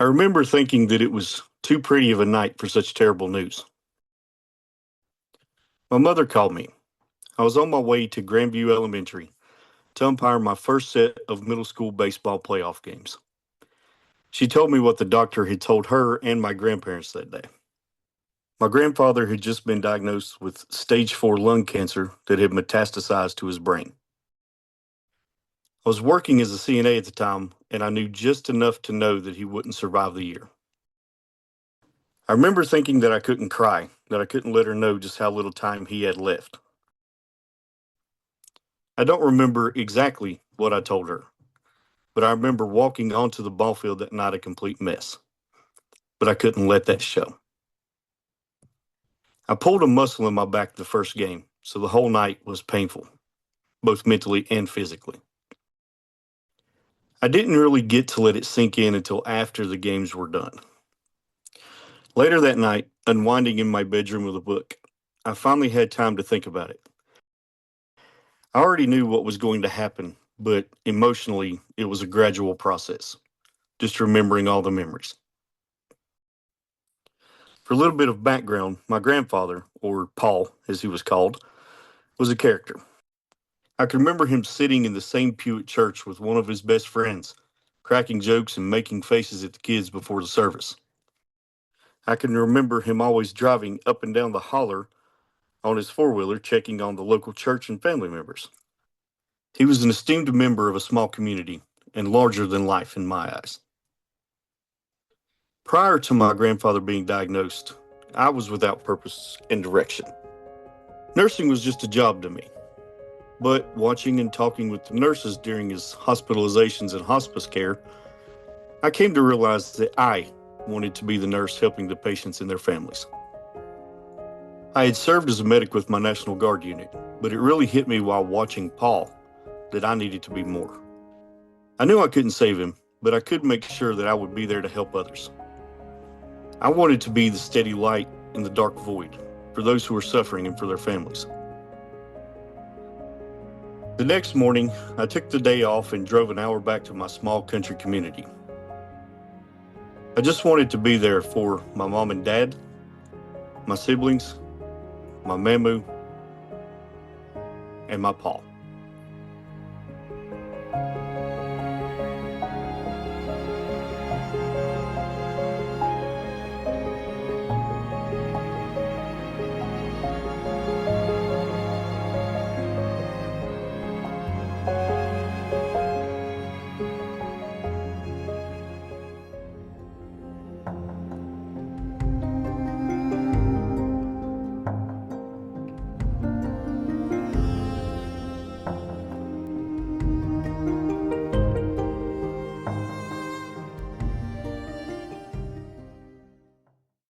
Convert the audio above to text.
I remember thinking that it was too pretty of a night for such terrible news. My mother called me. I was on my way to Grandview Elementary to umpire my first set of middle school baseball playoff games. She told me what the doctor had told her and my grandparents that day. My grandfather had just been diagnosed with stage 4 lung cancer that had metastasized to his brain. I was working as a CNA at the time, and I knew just enough to know that he wouldn't survive the year. I remember thinking that I couldn't cry, that I couldn't let her know just how little time he had left. I don't remember exactly what I told her, but I remember walking onto the ball field that night a complete mess. But I couldn't let that show. I pulled a muscle in my back the first game, so the whole night was painful, both mentally and physically. I didn't really get to let it sink in until after the games were done. Later that night, unwinding in my bedroom with a book, I finally had time to think about it. I already knew what was going to happen, but emotionally, it was a gradual process, just remembering all the memories. For a little bit of background, my grandfather, or Paul as he was called, was a character. I can remember him sitting in the same pew at church with one of his best friends, cracking jokes and making faces at the kids before the service. I can remember him always driving up and down the holler on his four-wheeler, checking on the local church and family members. He was an esteemed member of a small community and larger than life in my eyes. Prior to my grandfather being diagnosed, I was without purpose and direction. Nursing was just a job to me. But watching and talking with the nurses during his hospitalizations and hospice care, I came to realize that I wanted to be the nurse helping the patients and their families. I had served as a medic with my National Guard unit, but it really hit me while watching Paul that I needed to be more. I knew I couldn't save him, but I could make sure that I would be there to help others. I wanted to be the steady light in the dark void for those who were suffering and for their families. The next morning, I took the day off and drove an hour back to my small country community. I just wanted to be there for my mom and dad, my siblings, my mamu, and my paw.